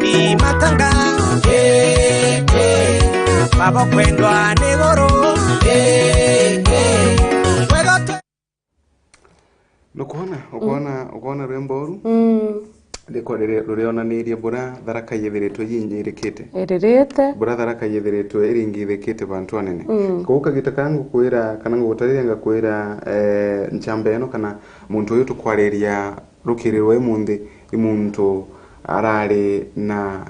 Kiambi Matanga babo kwendwa negoro ukona rwemboru Dekorere ruriona nirie bura tharaka yetheretwe yinyirekete erirete bura tharaka yetheretwe iringithekete bantu anene kuka gitakangu kwira kana ngutarire ngakwira nchamba eno kana muntu uyu tukwariria rukirirwe munthi imuntu arari na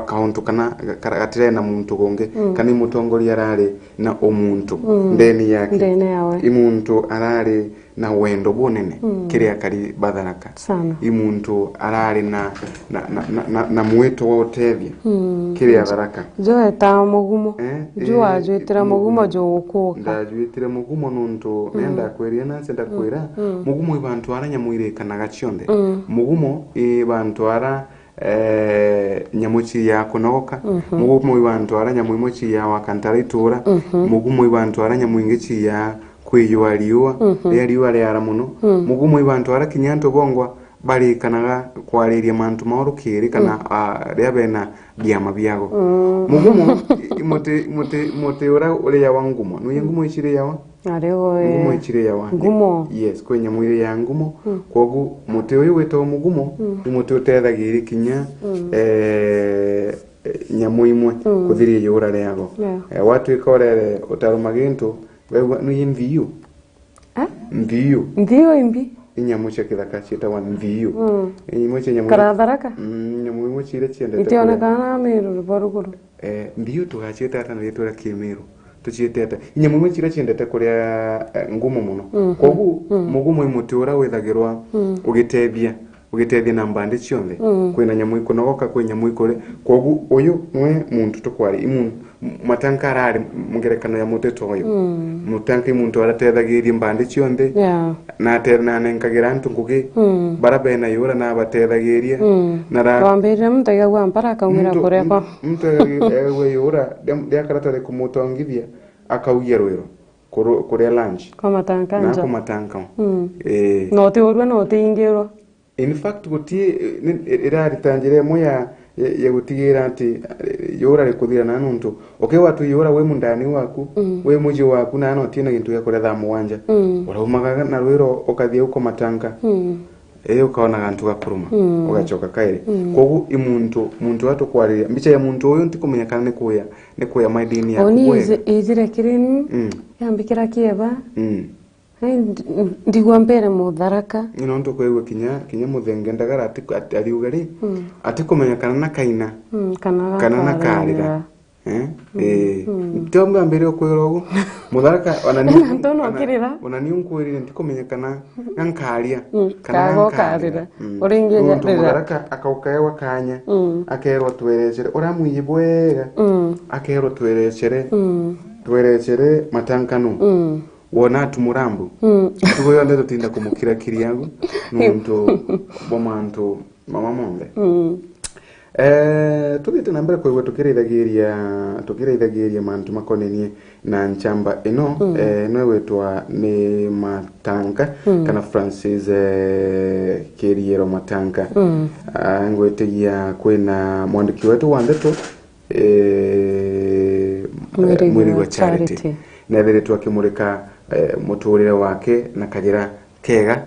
kauntu kana gatire na muntu gonge kana imutongoria arari na omuntu ndeni yake ndene yawe imuntu arari na wendo bunene kiria kari batharaka sana imuntu arari na mwito wa utethia kiria tharaka jo eta mugumo jo ajwitira mugumo jo ukuka ndajwitira mugumo nuntu nenda kweria na senda kwira mugumo ibantu aranya mwire kana gachionde mugumo ibantu ara nyamuchi ya kunoka mugumo ibantu aranya mwimochi ya wakantaritura mugumo ibantu aranya mwingichi ya kwiyua liwa liwa liara muno mugumo ibantu ara kinyanto bongwa bari kanaga kwariria mantu maurukiri kana riabena biama biago mugumo mote ora ya wangumo no yangumo ichire yawa arego ngumo ichire yawa ngumo yes kwenya mwire ya ngumo kogu mote uyu weto mugumo mote utethagiri kinya nyamuimwe kuthiria yura riago watu ikorere utarumagintu wewe no yimviu mviu imbi inyamuche kithaka chita wa mviu inyamuche nyamu karatharaka nyamu chire chiende itione kana miru boruguru mviu tugachita ata nitura kimiru tuchieteta inyamu chire chiendete kuria ngumo muno kogu mugumo imutura wethagirwa ugitethia na mbande chionde kwina nyamu ikunogoka kwe nyamu ikore kogu uyu nwe muntu tukwari imu matankarari mugerekano ya muteto oyo mutanke muntu aratethagiria mbande chionde na terna nenkagira ntu ngugi barabena yura na batethagiria na rambire mutega gwa mparaka umira kureko mutega yura dia karatare kumutongithia akaugia rwiro kuria lunch kwa matankanja na kwa matanka no te urwa no te ingiro in fact guti irari tangire moya ya gutigira ati yura rikuthira na nuntu watu yura we mundani waku we muji waku na no tina gintu ya kuretha muwanja uraumaga na rwiro ukathie uko matanka ukaona gantu gakuruma ugachoka kaire kogu muntu watu kwariria mbicha ya muntu uyu ntikumenyekana ni kuya maidini ya kuwe izire kirinu yambikira kieba ndigwa mbere mutharaka ino ndo kwegwa kinya muthenge ndagara ariugari atikumenyekana na kaina kana na karira tomba mbere okwerogo mutharaka onani unkwirire ntikumenyekana nkaria kana karira uringe mutharaka akaukaewa kanya akerwa twerechere uramwiye bwega akerwa twerechere matankano wona tumurambu tugoyo ndeto tinda kumukira kiriyangu muntu bomantu mama monde tugite nambere kwa tukireithagiria mantu makonenie na nchamba ino no wetwa ni Matanka kana Francis Keriero Matanka ngwetegia kwina mwandiki wetu wa ndeto mwiri wa charity nethere akimurika muturire wake na kajira kega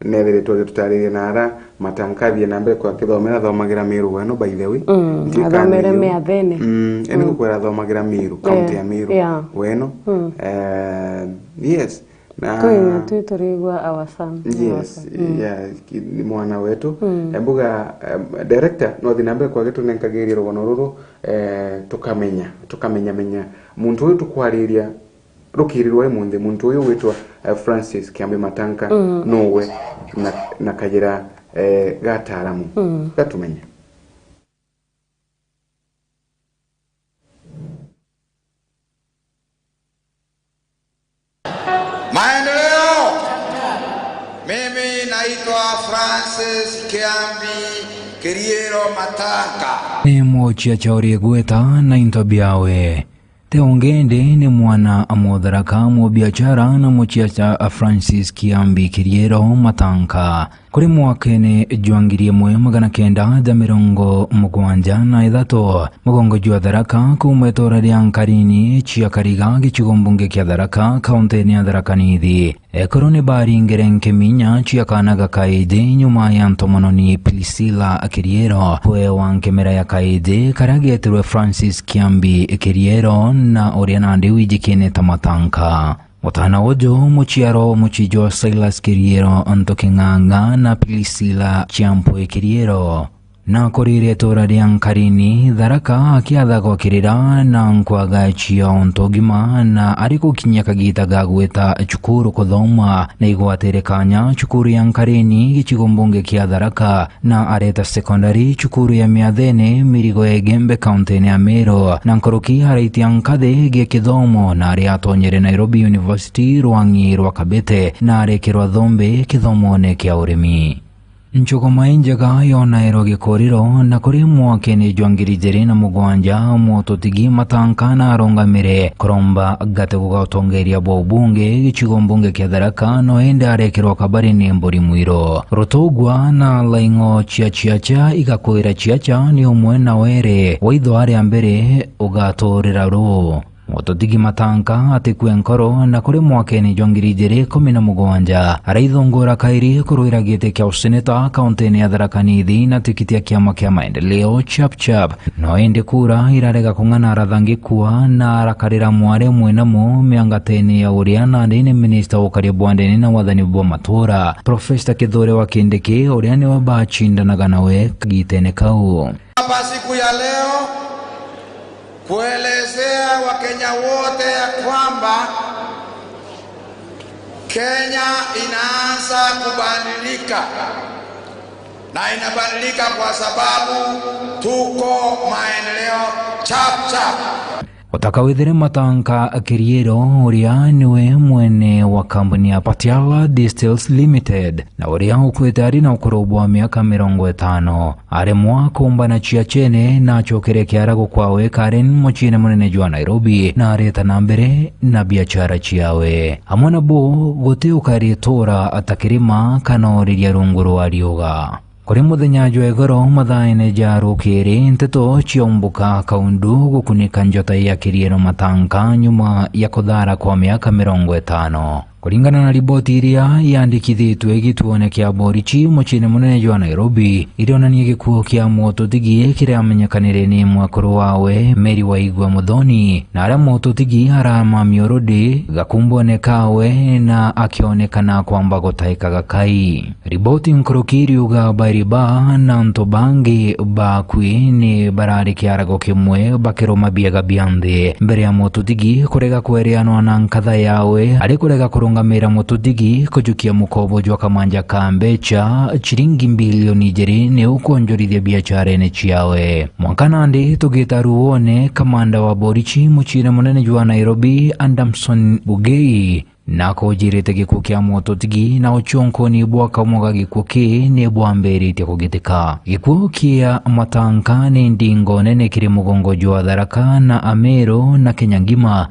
nethere tutaririe nara Matankathie na mbere kwa kithomera thomagira miru wano by the way athomere me athene eni gukwera thomagira miru county ya miru weno yes na kwina tuturigwa awasam yes ni mwana wetu embuga director no thinambe kwa gitu nenkagiria rono ruru tukamenya muntu uyu tukwariria rukirirwe munde muntu uyu witwa Francis Kiambi Matanka nowe na kajira gataramu gatumenya maendeleo. Mimi naitwa Francis Kiambi Keriero Matanka ni mochia chauri gweta na intobiawe Teongende ni mwana amodharaka mu biashara na mochia cha Francis Kiambi Keriero Matanka kuri mwakene jwangirie mwe magana kenda da mirongo mugwanja na ithato mugongo jwa Tharaka kuma itora ria Nkarini chia Kariga gichigombunge kia Tharaka kauntini ya Tharaka Nithi ekoroni bari ngerenkeminya chia kanaga kaidi nyuma ya ntomononi Priscilla Kiriero we wa nkemera ya kaidi karagetirwe Francis Kiambi Kiriero na orianandi wijikine tamatanka Mutana ojo muchiaro muchijo Silas Kiriero Antokinganga na Priscilla Chiampo Kiriero na korire tora ria Nkarini Tharaka akiatha gwakirira na nkwaga chia ontogima na ariko kinya kagita gagweta chukuru kuthoma na igwatire kanya chukuru ya Nkarini gichigombunge kia Tharaka na areta secondary chukuru ya Miathene Mirigo Egembe county ya Meru na nkoroki haraitia nkathe gikithomo na aria atonyere Nairobi University Rwangi rwa Kabete na arekirwa Thombe kithomone kia urimi Nchogoma injaga yona eroge koriro na kuri mwakene jwangiri na mugwanja mototigi matankana arongamire koromba gatego gatongeria bo bunge gichigombunge kia Tharaka no ende arekirwa kabari ni mburi mwiro rotogwa na laingo chiachiacha igakwira chiacha ni umwe na were waitho ari ambere ugatorera ro Mototigi matanka atikwe nkoro na kuri mwakeni jwangiri 17 araithongora kairi kuruira gite kia useneta kauntini ya Tharaka Nithi na tikitia kiama kia maendeleo chap no ende kura irarega kung'ana arathangikua na arakarira mware mwenamo miangateni ya uriana ndini minista ukaria bwandeni na wathani bwa matura Profesa Kithure wa Kindiki uriani wa bachindanaga nawe gitene kau hapa siku ya leo kuelezea Wakenya wote ya kwamba Kenya inaanza kubadilika na inabadilika kwa sababu tuko maendeleo chap. Watakawithire matanka Kiriero uria niwe mwene wa kampuni ya Patiala Distills Limited na uria ukwite ari na ukorobo wa miaka 50 aremwa kumbana chia chene na chokere kiarago kwawe Karen muchine munene jwa Nairobi na areta na mbere na biachara chiawe amwana bo gote ukari tora atakirima kanoriria runguru warioga Kuri muthenya jwa igoro mathaine jarukiri nteto chiombuka kaundu gukunika njota ya Kiriero matanka nyuma ya kuthara kwa miaka 50 Kulingana na riboti iria yandikithitwe gituone kia Borichi muchine munene jwa Nairobi irionania gikuo kia mototigi kiramenyekanire ni mwakuru wawe Mary Waigwa Muthoni na aria mototigi arama miorodi gakumbonekawe na akionekana kwamba gutaikaga kai riboti nkurukiri uga bairiba na ntobangi bakwi ni barari kiarago kimwe bakiroma biaga biande mbere ya mototigi kurega kwereanwa na nkatha yawe ari kurega ngamira mototigi kujukia mukobo jwa kamanja kambecha chiringi bilioni 2 ne ukonjorithia biachara ene chiawe mwakanandi tugitaruone kamanda wa Borichi muchire munene jwa Nairobi Adamson Bugei na kujirite gikuo kia mototigi na uchonko ni bwaka mwaga gikuo ki ni bwambirite kugitika gikuo kia matanka ni ndingo nene kiri mugongo jwa Tharaka na Amero na Kenya ngima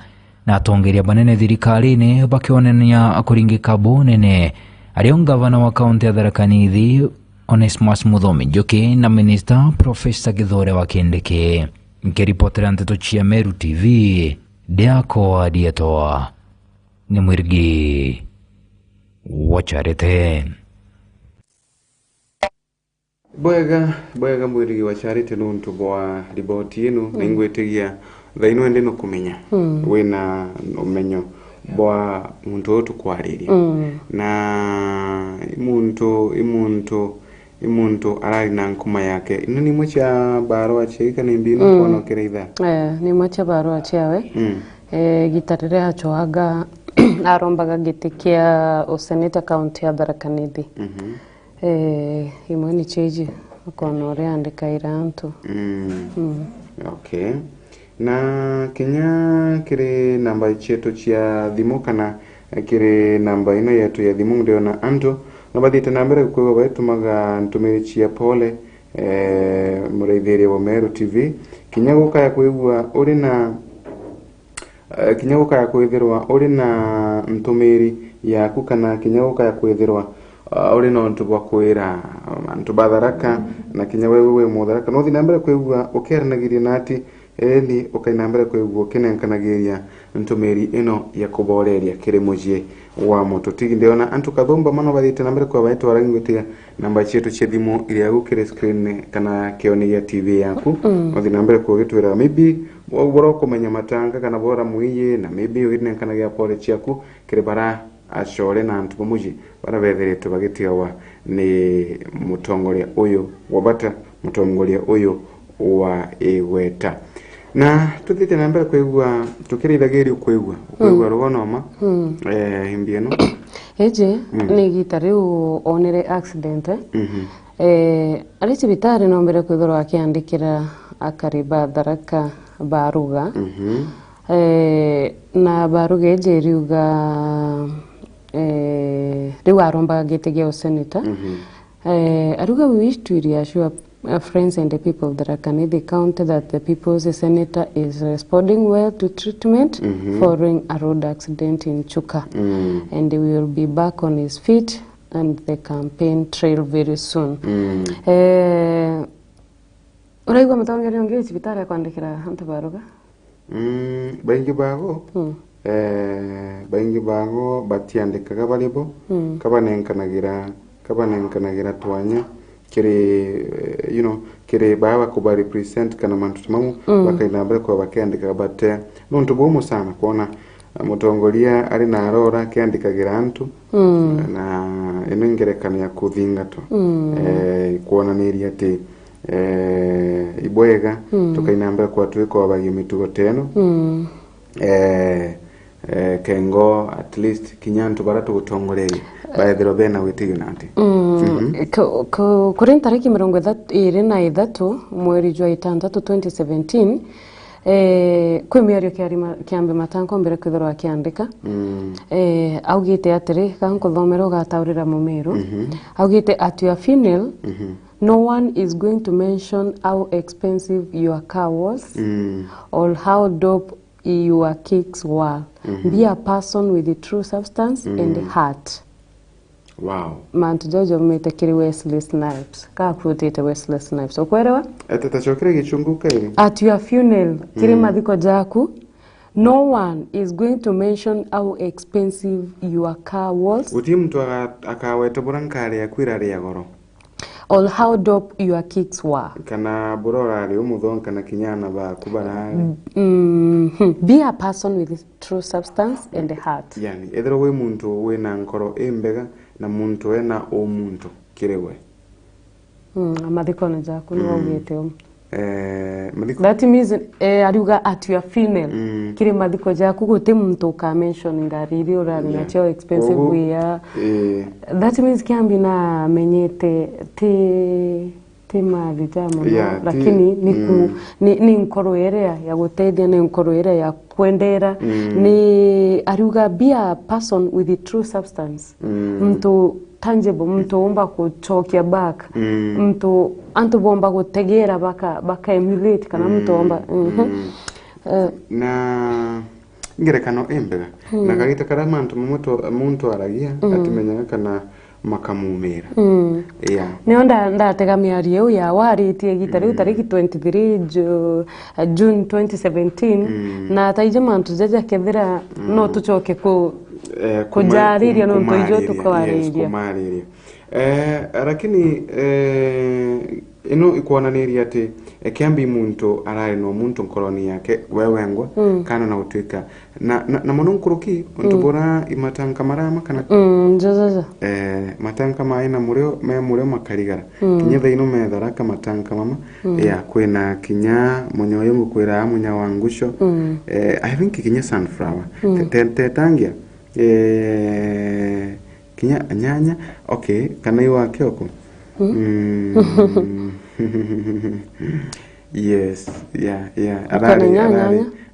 na tongeria banene thirikari-ini bakionania kuringika bonene ario gavana wa kaunti ya Tharaka Nithi Onesmus Muthomi Njuki na minista Profesa Kithure wa Kindiki nkiripotera nteto chia Meru TV Diako Adietoa ni mwirigi wacharite boyaga mwirigi wacharite nuntu bwa riboti ino ningwetegia thaino ende no kumenya wina umenyo bwa muntu otu kwariria na imuntu arari na nkuma yake ino ni mwacha barua chika ni mbino kono kereitha ni mwacha barua chawe gitarire hachoaga arombaga gitikia useneta county ya Tharaka Nithi imwe ni cheji kono ore andika irantu okay na Kenya kire namba chetu chia thimu kana kire namba ino yetu ya thimu ndio na anto nabathite nambere kwa baitumaga ntumiri chia pole mureithiri wa Meru TV Kenya guka ya kuigua uri na Kenya guka ya kuithirwa uri na ntumiri yaku kana Kenya guka ya kuithirwa uri no ntubwa kwira antu batharaka na kinya wewe mutharaka no thinambere kwigua ukeranagiria nati ni ukainambere kwigua kinenkanagiria ntumiri ino ya kuboreria kiri mujie wa moto tigi ndiona antu kathomba mano bathite nambere kwa baitu arangwitia namba chetu chedhimu ili agukire screen kana kioni ya TV yaku no thinambere kwa gitwira maybe bora kumenya matanga kana bora muiye na maybe uginenkanagia pore chiaku kiri bara ashore na antu muji bara bethiretu bagitiawa ni mutongoria uyu wabata mutongoria uyu wa Igweta na tuthite na mbere kwigua tukiriragirio kwigua rogonoma himbieno eje ni gitari onere accident ari cibitari no mbere kwithorwa akiandikira akariba Tharaka baruga na baruga eje riuga riu arombaga giti gia senator aruga we wish to reassure friends and the people of Tharaka County that the people's senator is responding well to treatment following a road accident in Chuka and he will be back on his feet and the campaign trail very soon. Uraigwa mutongeri onge cibitari kwandikira antu baruga baingi bago batiandikaga balibo kabanenkanagira twanya kiri kiri baba kuba represent kana mantu tumamu bakainambere kwa bakandika bate nonto bomo sana kuona mutongoria ari na arora kiandikagira antu na inongerekana ya kuthingato kuona niri ati ibwega tukainambere kwa twiko abagi mitugo teno kengo at least kinyantu baratu gutongoreri baethero bena witiyo nati kuri tariki 23 mweri jwa 6 2017 kwi miario kiambe matanko mbere kwithorwa akiandika augite atiri kankuthomero gataurira mumiru augite at your funeral no one is going to mention how expensive your car was or how dope your kicks were. Be a person with the true substance and the heart. Wow. Mantu Jojo mmetekiri Wesley Snipes. Kaa protete Wesley Snipes. Okwerewa? Tatachokere gichunguka ili? At your funeral, kiri madhiko jaku, no one is going to mention how expensive your car was. Uti mtu akaweta burankari ya kwirari ya goro. Or how dope your kicks were. Kana burorari umuthon kana kinyana ba kubarari. Be a person with the true substance and the heart. Yani edero we muntu we na nkoro embega na muntu we na o muntu kirewe. Amadhiko na jaku ni wawete omu. Madhiko. That means ariuga at your funeral. Kiri madhiko jaku gote muntu ka mention ngari urari na cheo expensive wear. That means kiambi na menyete te mavijamo lakini ni nkoro area ya guteithia ni nkoro area ya kwendera ni ariuga be a person with the true substance. Mtu tangible, mtu omba kuchokia back, mtu antu bomba kutegera baka emulate kana mtu omba na ngerekano embega na kagita karama muntu aragia atimenyaga kana makamumira nionda ndatega miario ya waritie gitari tariki 23 June 2017 na taije mantu jaja kethira no tuchoke kujariria no ntoijo tukawariria lakini ino ikuonaniria ati kiambi muntu arari no muntu nkoroni yake wewengwa kana na utwika na mononkuruki ntubura imatanka marama kana jaza matanka maina mureo makarigara kinyetha ino metharaka matanka mama ya kwina kinya monyoyo ngukwira munya wangusho I think kinya sunflower tetangia kinya nyanya okay kana iwa kyoko yes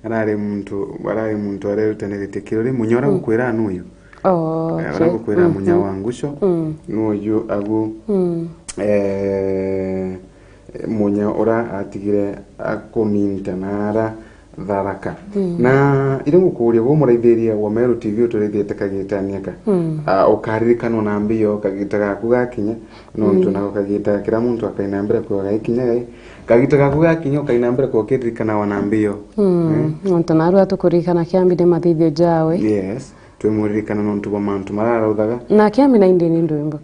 arari muntu arerutanirite kirori munyora gukwira nuyu aragukwira munya wangusho nuyu agu munya ora atigire akuminta nara Tharaka na ile ngukuria go muraithiria wa Meru TV uturithiete kagitania ka ukaririkana na mbio kagita gaku gakinya nontu na kagita kira muntu akaina mbere kwa gakinya gai kagita gaku gakinya ukaina mbere kwa kiririkana wana mbio nontu naru atukurikana kiambi de mathithio jawe yes tumuririkana nontu ba mantu mararuthaga na kiambi na indi ni ndwimbo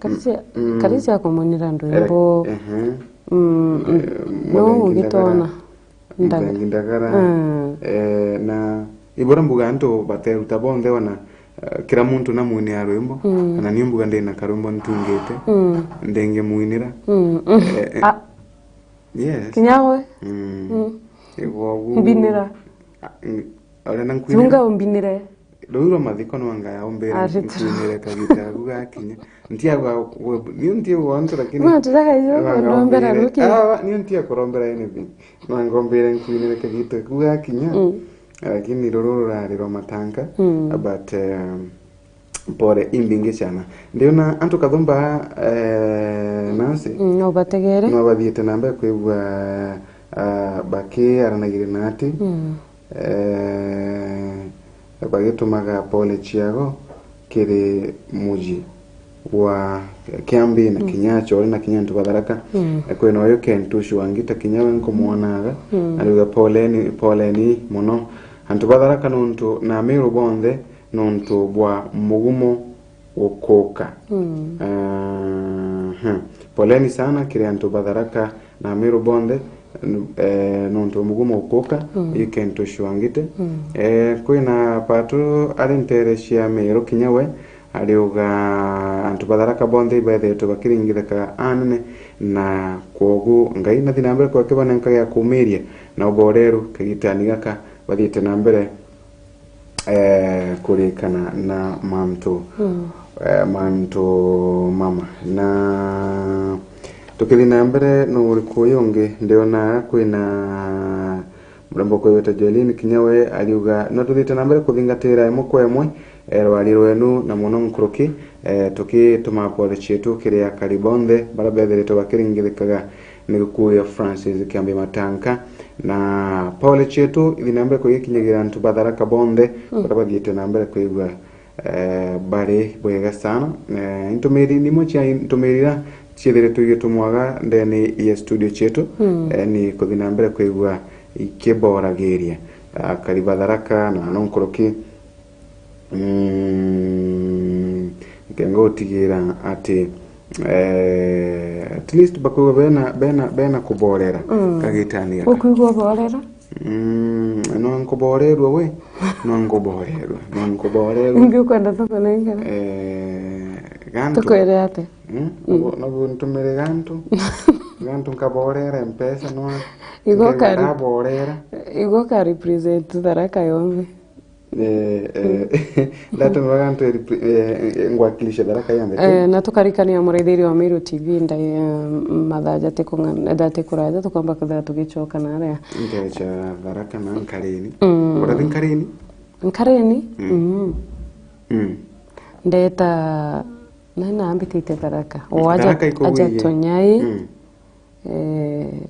karisia kumunira ndwimbo no ugitona ndagara na ibora mbuga nto bateruta bonde wana kira muntu na mwini ya rwimbo na niyo mbuga ndena karumbo ntungete ndenge mwinira yes kinyawe ego mbinira ora nankwinira tunga umbinire Loiro mathiko no anga ya ombera nkwinira kagita gugakinya ntia gwa niyo ntia wantu lakini ma tutaka hiyo kurombera ruki niyo ntia kurombera anything no ngombera nkwinira kagita gugakinya lakini rororo rariro matanga but pore imbinge cyana ndiona antu kathomba nasi no bategere no bathiete namba kwigwa baki aranagire nati bagitumaga pole chiago kiri muji wa kiambi na kinyacho na kinyantu Batharaka kweno yo kentushu wangita kinyawe nkomuonaga aliga poleni muno antu Batharaka nontu na Meru bonde nontu bwa mugumo wokoka poleni sana kiri antu Batharaka na Meru bonde nontu mugumo wokoka ikentushu wangite kwina patu alintereshia Meru kinyawe aliuga antu Batharaka bonde baithe to bakiringire ka anene na kogu ngai na dinambere kwa kibana nka ya kumiria na uboreru kagitani gaka bathite na mbere kurikana na mantu mama na tukili na mbere no urikuyonge ndiona kwina murambo kwa weta Jolini kinyawe aliuga no tuthite na mbere kuthingatira emo kwa emwe rwari rwenu na muno nkuruki tuki tumapole chetu kiria karibonde barabethere to bakiringirikaga nigukuya Francis Kiambi Matanka na pole chetu ithinambe ko yikinyagira antu Batharaka bonde barabethere nambere kwigwa bare bwega sana intumiri ni mocha intumirira chedere tugitumwaga ndene ya studio chetu ni kuthinambere kwigwa ikeborageria kari Batharaka na nonkuruki kengo tigira ati at least bako bena kuborera kagitani okuigwa borera no nkuborerwa we no nkuborerwa ngi kwenda thoko nenga gantu tukwere ate no ntumere gantu nkaborera mpesa no igo ka represent Tharaka yombe Lato wagantu ngwakilisha Tharaka yambe na tukarikania muraithiri wa Meru TV ndai mathaja tekungana date kuraja tukamba kadha tugichoka na area ngecha Tharaka na nkareni urathi nkareni ndeta nana ambitite Tharaka waja aja tonyai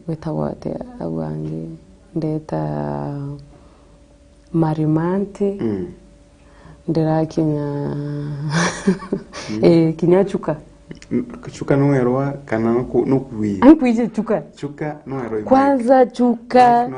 wetawate awangi ndeta Marimanti ndirakinya kinyachuka chuka no erwa kana no kuwi ankuije chuka no erwa kwanza chuka